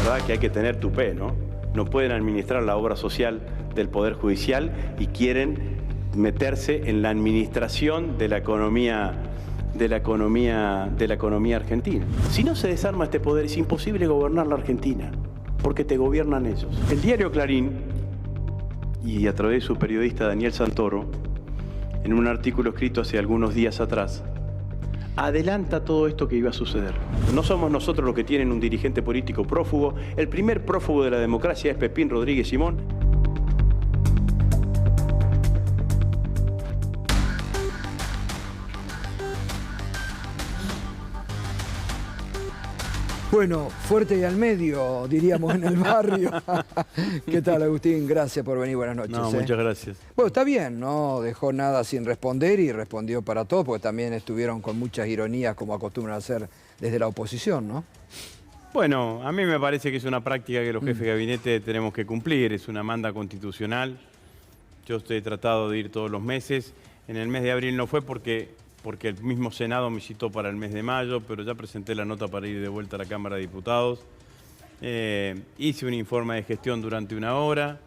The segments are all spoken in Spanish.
verdad que hay que tener tupé, ¿no? No pueden administrar la obra social del Poder Judicial y quieren meterse en la administración de la economía argentina. Si no se desarma este poder, es imposible gobernar la Argentina, porque te gobiernan ellos. El diario Clarín, y a través de su periodista Daniel Santoro, en un artículo escrito hace algunos días atrás, adelanta todo esto que iba a suceder. No somos nosotros los que tienen un dirigente político prófugo. El primer prófugo de la democracia es Pepín Rodríguez Simón. Bueno, fuerte y al medio, diríamos en el barrio. ¿Qué tal, Agustín? Gracias por venir, buenas noches. No, muchas gracias. Bueno, está bien, no dejó nada sin responder y respondió para todo, porque también estuvieron con muchas ironías, como acostumbran a hacer desde la oposición, ¿no? Bueno, a mí me parece que es una práctica que los jefes de gabinete tenemos que cumplir, es una manda constitucional. Yo estoy tratado de ir todos los meses. En el mes de abril no fue porque el mismo Senado me citó para el mes de mayo, pero ya presenté la nota para ir de vuelta a la Cámara de Diputados. Hice un informe de gestión durante una hora.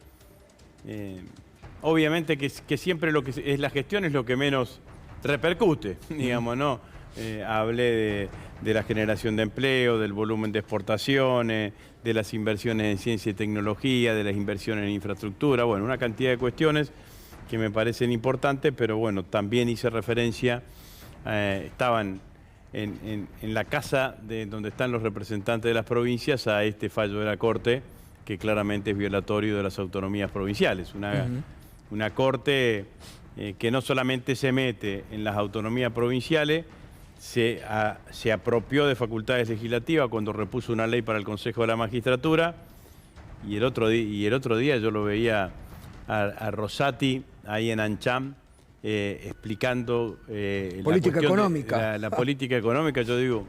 Obviamente que siempre lo que es la gestión es lo que menos repercute, digamos, ¿no? Hablé de la generación de empleo, del volumen de exportaciones, de las inversiones en ciencia y tecnología, de las inversiones en infraestructura, bueno, una cantidad de cuestiones que me parecen importantes, pero bueno, también hice referencia, estaban en la casa donde están los representantes de las provincias a este fallo de la Corte, que claramente es violatorio de las autonomías provinciales. Una Corte que no solamente se mete en las autonomías provinciales, se apropió de facultades legislativas cuando repuso una ley para el Consejo de la Magistratura, y el otro día yo lo veía a Rosati ahí en Ancham explicando política económica. La política económica. Yo digo,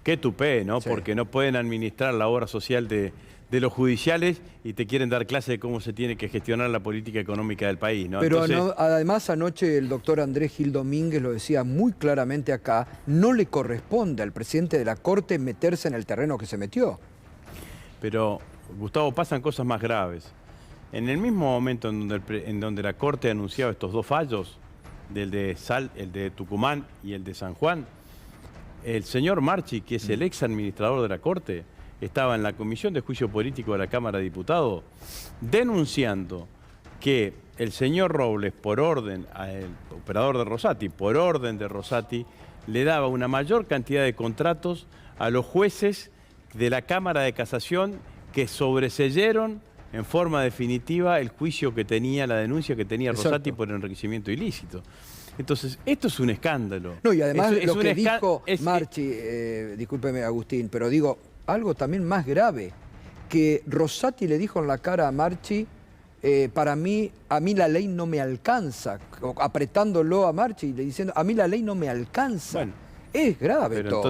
qué tupé, ¿no? Sí. Porque no pueden administrar la obra social de los judiciales y te quieren dar clase de cómo se tiene que gestionar la política económica del país, ¿no? Pero Entonces, además anoche el doctor Andrés Gil Domínguez lo decía muy claramente acá, no le corresponde al presidente de la Corte meterse en el terreno que se metió. Pero, Gustavo, pasan cosas más graves. En el mismo momento en donde la Corte anunciaba estos dos fallos, el de Tucumán y el de San Juan, el señor Marchi, que es el ex administrador de la Corte, estaba en la Comisión de Juicio Político de la Cámara de Diputados denunciando que el señor Robles, por orden, el operador de Rosati, por orden de Rosati, le daba una mayor cantidad de contratos a los jueces de la Cámara de Casación que sobreseyeron en forma definitiva el juicio que tenía, la denuncia que tenía Rosati por enriquecimiento ilícito. Entonces, esto es un escándalo. No, y además lo que dijo Marchi, discúlpeme Agustín, pero digo, algo también más grave, que Rosati le dijo en la cara a Marchi, a mí la ley no me alcanza, apretándolo a Marchi y le diciendo, a mí la ley no me alcanza. Bueno, es grave pero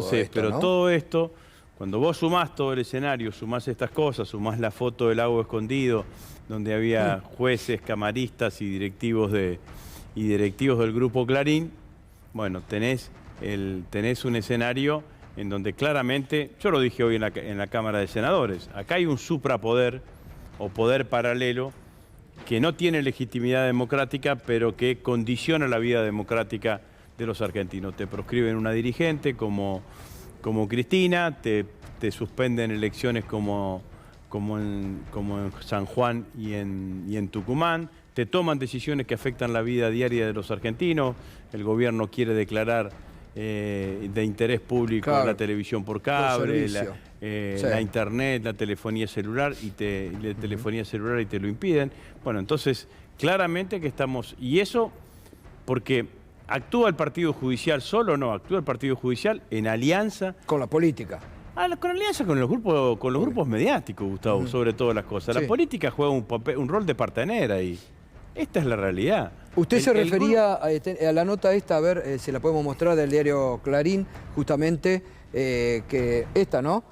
todo esto, cuando vos sumás todo el escenario, sumás estas cosas, sumás la foto del lago escondido, donde había jueces, camaristas y directivos del Grupo Clarín, bueno, tenés un escenario en donde claramente, yo lo dije hoy en la Cámara de Senadores, acá hay un suprapoder o poder paralelo que no tiene legitimidad democrática, pero que condiciona la vida democrática de los argentinos. Te proscriben una dirigente como Cristina, te suspenden elecciones como en San Juan y en Tucumán, te toman decisiones que afectan la vida diaria de los argentinos, el gobierno quiere declarar de interés público la televisión por cable, la internet, la telefonía celular y te lo impiden. Bueno, entonces claramente que estamos, y eso porque ¿actúa el Partido Judicial solo o no? Actúa el Partido Judicial en alianza con la política. Con alianza con los grupos mediáticos, Gustavo, sobre todas las cosas. La política juega un rol de partenera y esta es la realidad. Usted se refería a la nota esta, a ver, se la podemos mostrar del diario Clarín, justamente, que esta, ¿no?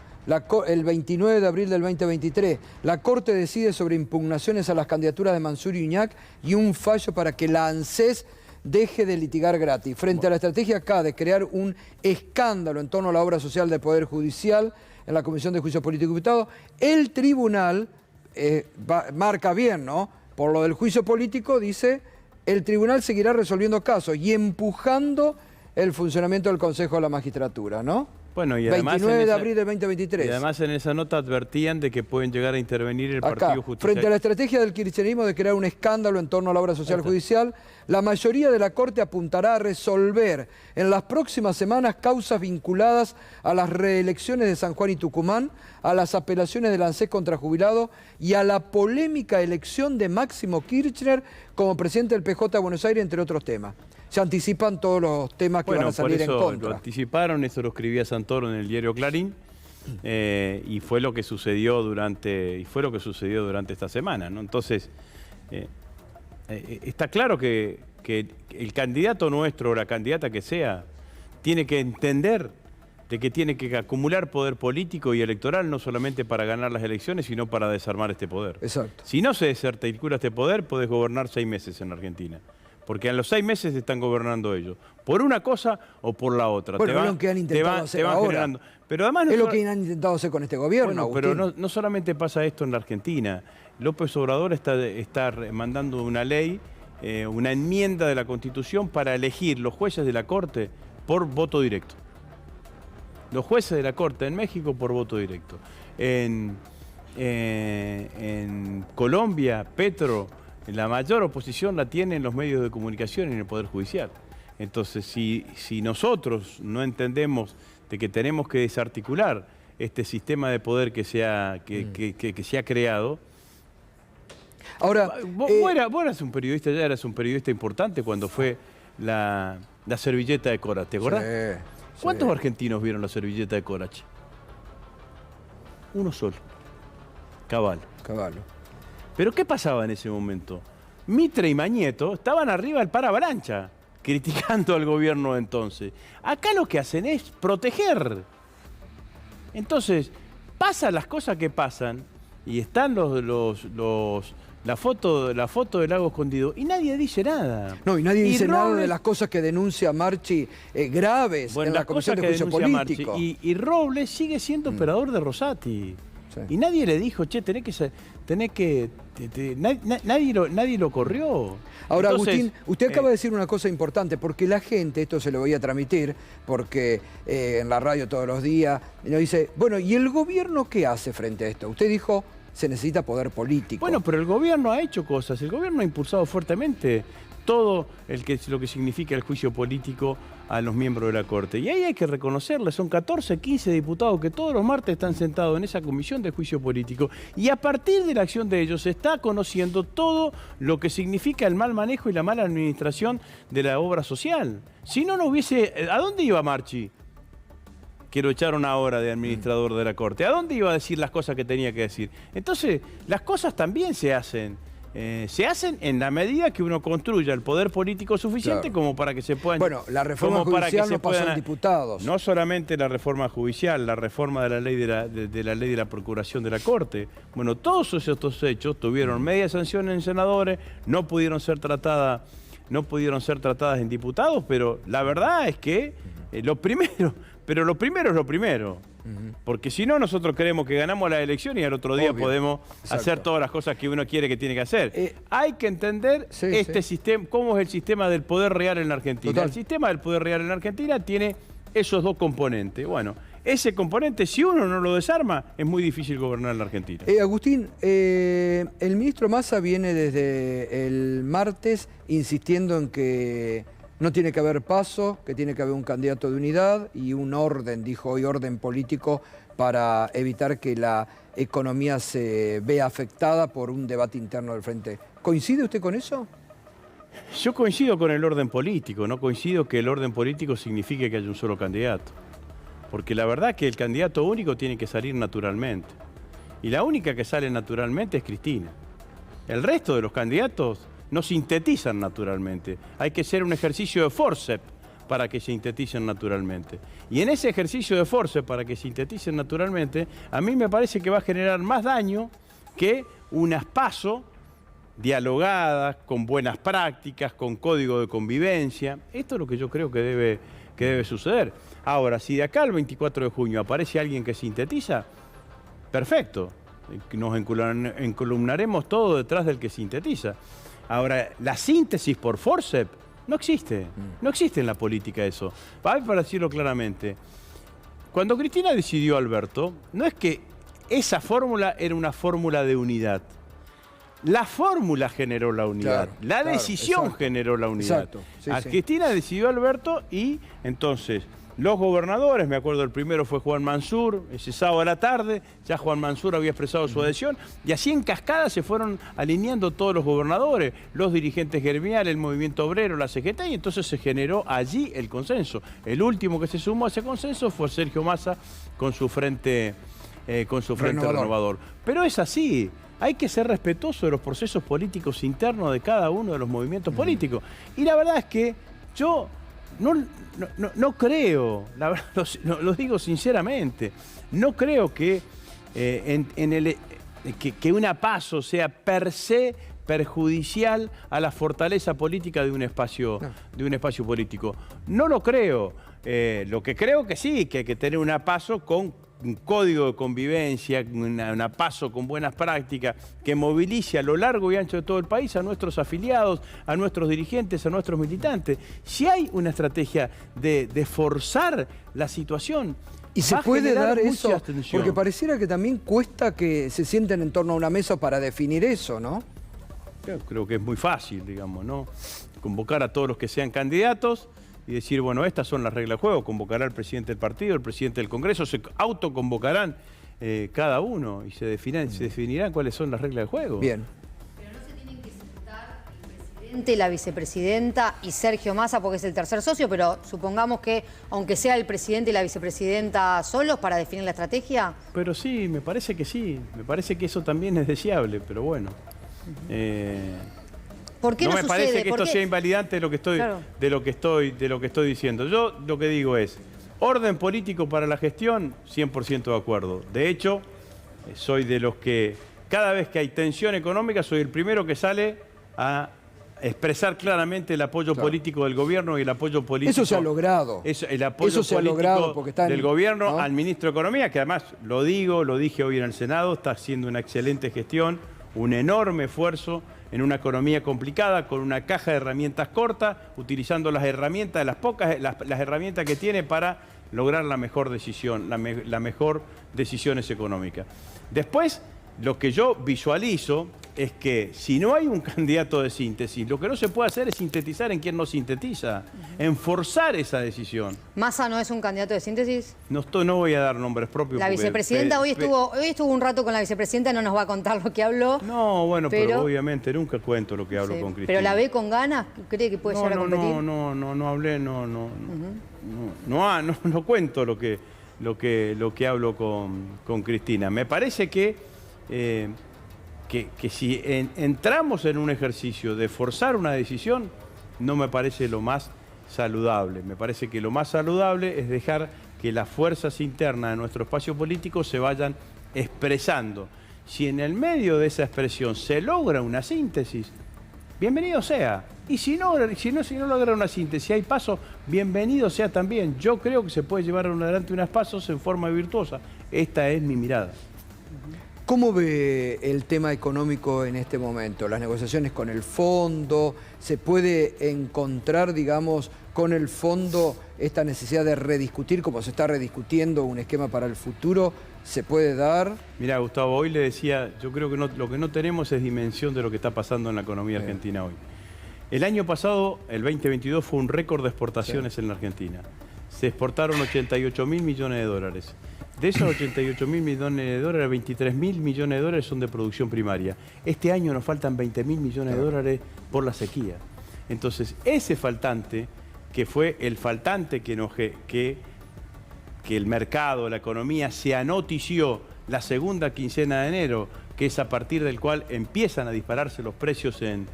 El 29 de abril del 2023, la Corte decide sobre impugnaciones a las candidaturas de Mansur y Uñac y un fallo para que la ANSES deje de litigar gratis. Frente a la estrategia acá de crear un escándalo en torno a la obra social del Poder Judicial en la Comisión de Juicio Político y Diputado, el tribunal marca bien, ¿no? Por lo del juicio político dice, el tribunal seguirá resolviendo casos y empujando el funcionamiento del Consejo de la Magistratura, ¿no? Bueno, y además 29 de abril del 2023. Y además en esa nota advertían de que pueden llegar a intervenir el Acá, Partido Judicial. frente a la estrategia del kirchnerismo de crear un escándalo en torno a la obra social judicial, la mayoría de la Corte apuntará a resolver en las próximas semanas causas vinculadas a las reelecciones de San Juan y Tucumán, a las apelaciones del ANSES contra jubilados y a la polémica elección de Máximo Kirchner como presidente del PJ de Buenos Aires, entre otros temas. Se anticipan todos los temas que van a salir en contra. Lo anticiparon, esto lo escribía Santoro en el diario Clarín, y fue lo que sucedió durante esta semana, ¿no? Entonces, está claro que el candidato nuestro o la candidata que sea tiene que entender de que tiene que acumular poder político y electoral no solamente para ganar las elecciones, sino para desarmar este poder. Exacto. Si no se desarticula este poder, podés gobernar 6 meses en Argentina. Porque en los 6 meses están gobernando ellos. Por una cosa o por la otra. Bueno, es lo que han intentado hacer ahora. Pero además es lo que han intentado hacer con este gobierno, bueno, pero no solamente pasa esto en la Argentina. López Obrador está mandando una ley, una enmienda de la Constitución para elegir los jueces de la Corte por voto directo. Los jueces de la Corte en México por voto directo. En Colombia, Petro, la mayor oposición la tienen los medios de comunicación y en el Poder Judicial. Entonces, si nosotros no entendemos de que tenemos que desarticular este sistema de poder que se ha creado. Ahora, vos eras un periodista, ya eras un periodista importante cuando fue la servilleta de Corach, ¿te acordás? Sí. ¿Cuántos argentinos vieron la servilleta de Corach? Uno solo. Cavallo. ¿Pero qué pasaba en ese momento? Mitre y Mañeto estaban arriba del paravalancha, criticando al gobierno de entonces. Acá lo que hacen es proteger. Entonces, pasan las cosas que pasan, y están la foto del lago escondido, y nadie dice nada. No, y nadie dice nada de las cosas que denuncia Marchi graves en la Comisión de Juicio Político. Y Robles sigue siendo operador de Rosati. Sí. Y nadie le dijo, che, nadie lo corrió. Ahora, entonces, Agustín, usted acaba de decir una cosa importante, porque la gente, esto se lo voy a transmitir, porque en la radio todos los días, nos dice, bueno, ¿y el gobierno qué hace frente a esto? Usted dijo, se necesita poder político. Bueno, pero el gobierno ha hecho cosas, el gobierno ha impulsado fuertemente todo lo que significa el juicio político a los miembros de la Corte. Y ahí hay que reconocerle, son 14, 15 diputados que todos los martes están sentados en esa comisión de juicio político, y a partir de la acción de ellos se está conociendo todo lo que significa el mal manejo y la mala administración de la obra social. Si no, no hubiese... ¿A dónde iba Marchi? Que lo echaron ahora de administrador de la Corte. ¿A dónde iba a decir las cosas que tenía que decir? Entonces, las cosas también se hacen. Se hacen en la medida que uno construya el poder político suficiente, claro, como para que se puedan... Bueno, la reforma judicial no pasó en diputados. No solamente la reforma judicial, la reforma de la ley de la procuración de la Corte. Bueno, todos estos hechos tuvieron media sanción en senadores, no pudieron ser tratadas en diputados, pero la verdad es que lo primero es lo primero. Porque si no, nosotros creemos que ganamos la elección y al otro día podemos hacer todas las cosas que uno quiere que tiene que hacer. Hay que entender sistema, cómo es el sistema del poder real en la Argentina. Total. El sistema del poder real en la Argentina tiene esos dos componentes. Bueno, ese componente, si uno no lo desarma, es muy difícil gobernar en la Argentina. Agustín, el ministro Massa viene desde el martes insistiendo en que no tiene que haber paso, que tiene que haber un candidato de unidad y un orden, dijo hoy, orden político para evitar que la economía se vea afectada por un debate interno del Frente. ¿Coincide usted con eso? Yo coincido con el orden político, no coincido que el orden político signifique que haya un solo candidato. Porque la verdad es que el candidato único tiene que salir naturalmente. Y la única que sale naturalmente es Cristina. El resto de los candidatos no sintetizan naturalmente. Hay que hacer un ejercicio de forceps para que sinteticen naturalmente. Y en ese ejercicio de forceps para que sinteticen naturalmente, a mí me parece que va a generar más daño que unas PASO dialogadas, con buenas prácticas, con código de convivencia. Esto es lo que yo creo que debe suceder. Ahora, si de acá al 24 de junio aparece alguien que sintetiza, perfecto. Nos encolumnaremos todo detrás del que sintetiza. Ahora, la síntesis por forceps no existe. No existe en la política eso. Para decirlo claramente, cuando Cristina decidió a Alberto, no es que esa fórmula era una fórmula de unidad. La fórmula generó la unidad, la decisión generó la unidad. Sí, Cristina decidió a Alberto y entonces los gobernadores, me acuerdo el primero fue Juan Mansur, ese sábado a la tarde, ya Juan Mansur había expresado su adhesión, y así en cascada se fueron alineando todos los gobernadores, los dirigentes gremiales, el movimiento obrero, la CGT, y entonces se generó allí el consenso. El último que se sumó a ese consenso fue Sergio Massa con su frente renovador. Pero es así. Hay que ser respetuoso de los procesos políticos internos de cada uno de los movimientos políticos. Y la verdad es que yo no creo, la verdad, lo digo sinceramente, no creo que, que una PASO sea per se perjudicial a la fortaleza política de un espacio político. No lo creo. Lo que creo que sí, que hay que tener una PASO con un código de convivencia, una PASO con buenas prácticas, que movilice a lo largo y ancho de todo el país a nuestros afiliados, a nuestros dirigentes, a nuestros militantes. Si hay una estrategia de forzar la situación, y se puede dar eso, porque pareciera que también cuesta que se sienten en torno a una mesa para definir eso, ¿no? Creo que es muy fácil, digamos, ¿no? Convocar a todos los que sean candidatos y decir, bueno, estas son las reglas de juego. Convocará el presidente del partido, el presidente del Congreso, se autoconvocarán cada uno y se definirán cuáles son las reglas de juego. Bien. Pero no se tienen que sentar el presidente, la vicepresidenta y Sergio Massa porque es el tercer socio, pero supongamos que, aunque sea el presidente y la vicepresidenta solos para definir la estrategia. Pero sí, me parece que sí. Me parece que eso también es deseable, pero bueno. ¿Por qué no me sucede? Parece que esto sea invalidante de lo que estoy diciendo. Yo lo que digo es, orden político para la gestión, 100% de acuerdo. De hecho, soy de los que, cada vez que hay tensión económica, soy el primero que sale a expresar claramente el apoyo político del gobierno y el apoyo político... Eso se ha logrado. El apoyo político del gobierno, ¿no?, al ministro de Economía, que además, lo dije hoy en el Senado, está haciendo una excelente gestión, un enorme esfuerzo en una economía complicada, con una caja de herramientas corta, utilizando las herramientas, las herramientas que tiene para lograr la mejor decisión, la mejor decisiones económicas. Después, lo que yo visualizo es que si no hay un candidato de síntesis, lo que no se puede hacer es sintetizar en quien no sintetiza, en forzar esa decisión. ¿Massa no es un candidato de síntesis? No voy a dar nombres propios. La vicepresidenta hoy estuvo un rato con la vicepresidenta, no nos va a contar lo que habló. No, bueno, pero obviamente nunca cuento lo que hablo con Cristina. ¿Pero la ve con ganas? ¿Cree que puede llegar a competir? No hablé, no cuento lo que hablo con Cristina. Me parece que si entramos en un ejercicio de forzar una decisión, no me parece lo más saludable. Me parece que lo más saludable es dejar que las fuerzas internas de nuestro espacio político se vayan expresando. Si en el medio de esa expresión se logra una síntesis, bienvenido sea. Y si no logra una síntesis, hay pasos, bienvenido sea también. Yo creo que se puede llevar adelante unos pasos en forma virtuosa. Esta es mi mirada. ¿Cómo ve el tema económico en este momento? Las negociaciones con el fondo, ¿se puede encontrar, digamos, con el fondo esta necesidad de rediscutir, como se está rediscutiendo un esquema para el futuro? ¿Se puede dar? Mirá, Gustavo, hoy le decía, yo creo que lo que no tenemos es dimensión de lo que está pasando en la economía argentina hoy. El año pasado, el 2022, fue un récord de exportaciones en la Argentina. Se exportaron 88.000 millones de dólares. De esos 88.000 millones de dólares, 23.000 millones de dólares son de producción primaria. Este año nos faltan 20.000 millones de dólares por la sequía. Entonces, ese faltante, que fue el faltante que el mercado, la economía, se anotició la segunda quincena de enero, que es a partir del cual empiezan a dispararse los precios en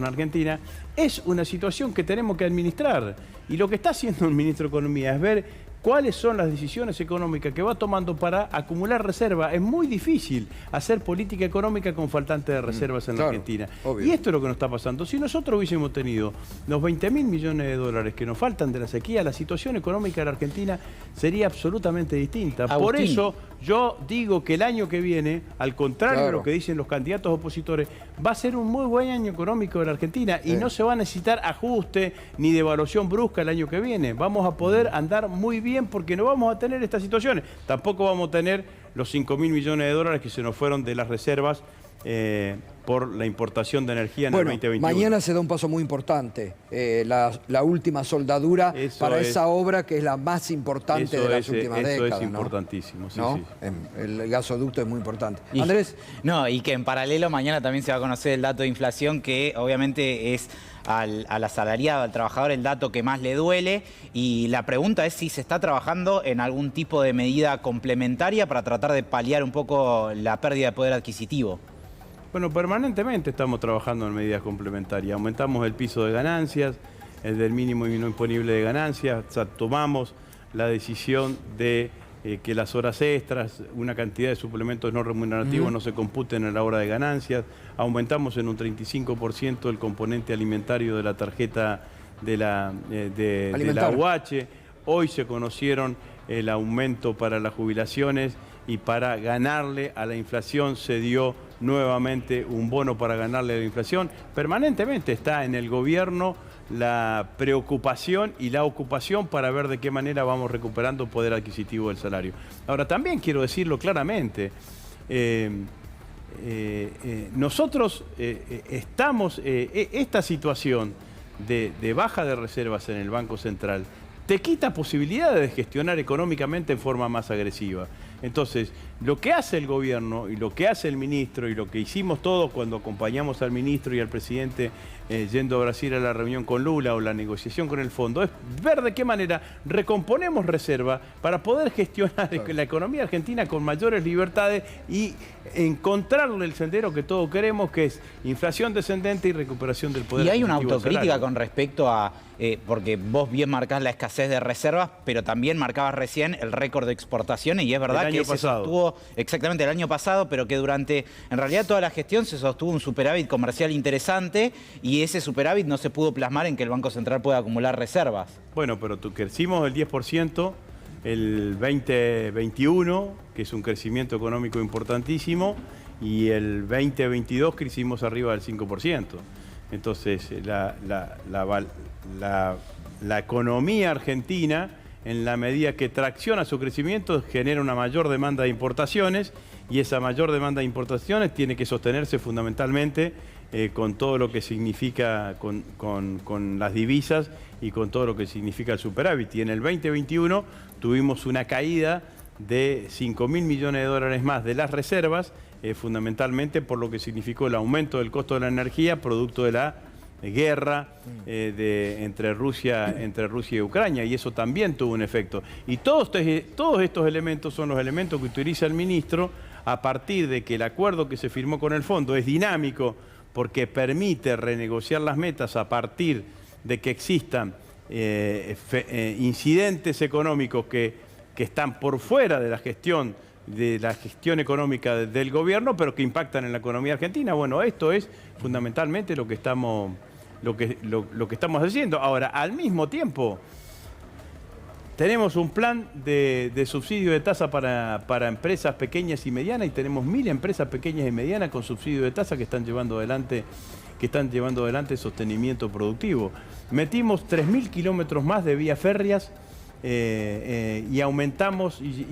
Argentina, es una situación que tenemos que administrar. Y lo que está haciendo el ministro de Economía es ver cuáles son las decisiones económicas que va tomando para acumular reserva. Es muy difícil hacer política económica con faltante de reservas en la Argentina. Obvio. Y esto es lo que nos está pasando. Si nosotros hubiésemos tenido los 20.000 millones de dólares que nos faltan de la sequía, la situación económica de la Argentina sería absolutamente distinta. Agustín. Por eso yo digo que el año que viene, al contrario de lo que dicen los candidatos opositores, va a ser un muy buen año económico de la Argentina y no se va a necesitar ajuste ni devaluación brusca el año que viene. Vamos a poder andar muy bien porque no vamos a tener estas situaciones. Tampoco vamos a tener los 5.000 millones de dólares que se nos fueron de las reservas por la importación de energía en el 2021. Mañana se da un paso muy importante, la última soldadura para esa obra que es la más importante de las últimas décadas. Eso es importantísimo, ¿no? El gasoducto es muy importante. Andrés. No, y que en paralelo mañana también se va a conocer el dato de inflación, que obviamente es al asalariado, al trabajador, el dato que más le duele. Y la pregunta es si se está trabajando en algún tipo de medida complementaria para tratar de paliar un poco la pérdida de poder adquisitivo. Bueno, permanentemente estamos trabajando en medidas complementarias. Aumentamos el piso de ganancias, el del mínimo y no imponible de ganancias. O sea, tomamos la decisión de que las horas extras, una cantidad de suplementos no remunerativos no se computen en la hora de ganancias. Aumentamos en un 35% el componente alimentario de la tarjeta de la UH. Hoy se conocieron el aumento para las jubilaciones y para ganarle a la inflación se dio nuevamente un bono para ganarle a la inflación. Permanentemente está en el gobierno la preocupación y la ocupación para ver de qué manera vamos recuperando poder adquisitivo del salario. Ahora, también quiero decirlo claramente, nosotros estamos, esta situación de baja de reservas en el Banco Central te quita posibilidades de gestionar económicamente en forma más agresiva. Entonces, lo que hace el gobierno y lo que hace el ministro y lo que hicimos todos cuando acompañamos al ministro y al presidente yendo a Brasil a la reunión con Lula o la negociación con el fondo, es ver de qué manera recomponemos reserva para poder gestionar la economía argentina con mayores libertades y encontrarle el sendero que todos queremos, que es inflación descendente y recuperación del poder. Y hay una autocrítica con respecto a, porque vos bien marcás la escasez de reservas, pero también marcabas recién el récord de exportaciones, y es verdad que se sostuvo exactamente el año pasado, pero que durante, en realidad, toda la gestión se sostuvo un superávit comercial interesante, y ese superávit no se pudo plasmar en que el Banco Central pueda acumular reservas. Bueno, pero crecimos el 10% el 2021, que es un crecimiento económico importantísimo, y el 2022 crecimos arriba del 5%. Entonces, la economía argentina, en la medida que tracciona su crecimiento, genera una mayor demanda de importaciones, y esa mayor demanda de importaciones tiene que sostenerse fundamentalmente con todo lo que significa, con las divisas y con todo lo que significa el superávit. Y en el 2021 tuvimos una caída de 5.000 millones de dólares más de las reservas, fundamentalmente por lo que significó el aumento del costo de la energía, producto de la guerra entre Rusia y Ucrania, y eso también tuvo un efecto. Y todos estos elementos son los elementos que utiliza el ministro a partir de que el acuerdo que se firmó con el fondo es dinámico, porque permite renegociar las metas a partir de que existan incidentes económicos que están por fuera de la gestión económica del gobierno, pero que impactan en la economía argentina. Bueno, esto es fundamentalmente lo que estamos haciendo. Ahora, al mismo tiempo, tenemos un plan de subsidio de tasa para empresas pequeñas y medianas, y tenemos 1.000 empresas pequeñas y medianas con subsidio de tasa que están llevando adelante sostenimiento productivo. Metimos 3.000 kilómetros más de vías férreas y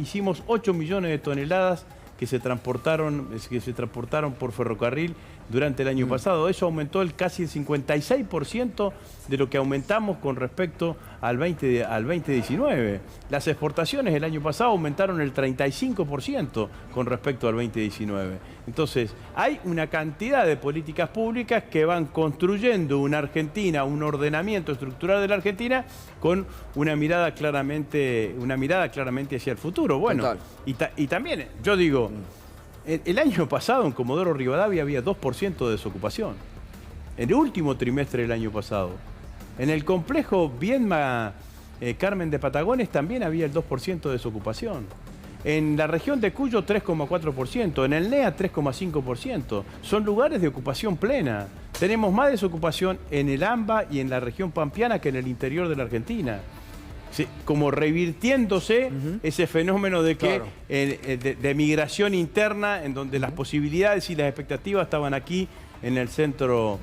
hicimos 8 millones de toneladas que se transportaron por ferrocarril durante el año pasado. Eso aumentó casi el 56% de lo que aumentamos con respecto al 2019. Las exportaciones el año pasado aumentaron el 35% con respecto al 2019. Entonces, hay una cantidad de políticas públicas que van construyendo una Argentina, un ordenamiento estructural de la Argentina con una mirada claramente hacia el futuro. Bueno, y también, yo digo, el año pasado en Comodoro Rivadavia había 2% de desocupación. En el último trimestre del año pasado. En el complejo Viedma Carmen de Patagones también había el 2% de desocupación. En la región de Cuyo 3,4%, en el NEA 3,5%. Son lugares de ocupación plena. Tenemos más desocupación en el AMBA y en la región pampeana que en el interior de la Argentina. Sí, como revirtiéndose ese fenómeno de que de migración interna, en donde las posibilidades y las expectativas estaban aquí en el centro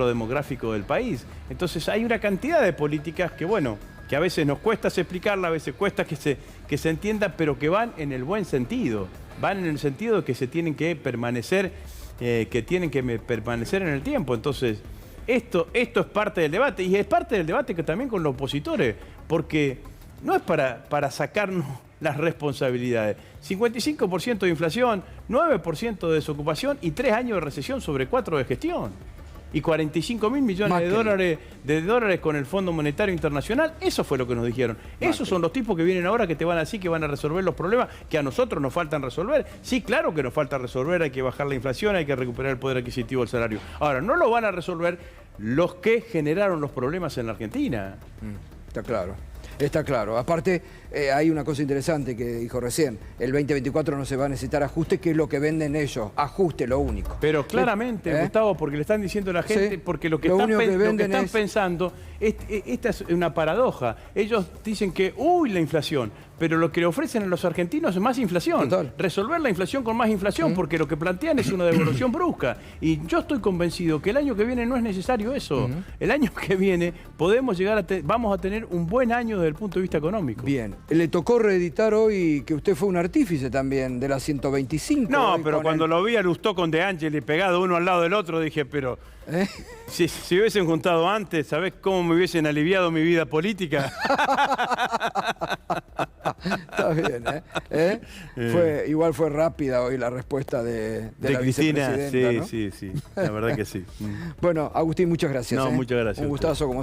demográfico del país. Entonces hay una cantidad de políticas que, bueno, que a veces nos cuesta explicarla, a veces cuesta que se entienda, pero que van en el buen sentido. Van en el sentido de que se tienen que permanecer, permanecer en el tiempo. Entonces, esto es parte del debate, y es parte del debate que también con los opositores, porque no es para sacarnos las responsabilidades. 55% de inflación, 9% de desocupación y 3 años de recesión sobre 4 de gestión. Y 45.000 millones de dólares con el Fondo Monetario Internacional. Eso fue lo que nos dijeron. Esos son los tipos que vienen ahora que te van a decir que van a resolver los problemas que a nosotros nos faltan resolver. Sí, claro que nos falta resolver, hay que bajar la inflación, hay que recuperar el poder adquisitivo del salario. Ahora, no lo van a resolver los que generaron los problemas en la Argentina. Está claro. Está claro. Aparte, hay una cosa interesante que dijo recién. El 2024 no se va a necesitar ajuste, que es lo que venden ellos. Ajuste, lo único. Pero claramente, Gustavo, porque le están diciendo a la gente, porque lo que están pensando, esta es una paradoja. Ellos dicen que, la inflación, pero lo que le ofrecen a los argentinos es más inflación. Total. Resolver la inflación con más inflación, porque lo que plantean es una devolución brusca. Y yo estoy convencido que el año que viene no es necesario eso. El año que viene vamos a tener un buen año desde el punto de vista económico. Bien. Le tocó reeditar hoy que usted fue un artífice también de la 125. No, pero cuando lo vi a Lustó con De Angeli pegado uno al lado del otro, dije, pero... Si hubiesen juntado antes, ¿sabés cómo me hubiesen aliviado mi vida política? Está bien, igual fue rápida hoy la respuesta de la Cristina, vicepresidenta, ¿no? Sí, la verdad que sí. Bueno, Agustín, muchas gracias. No, muchas gracias. Un gustazo como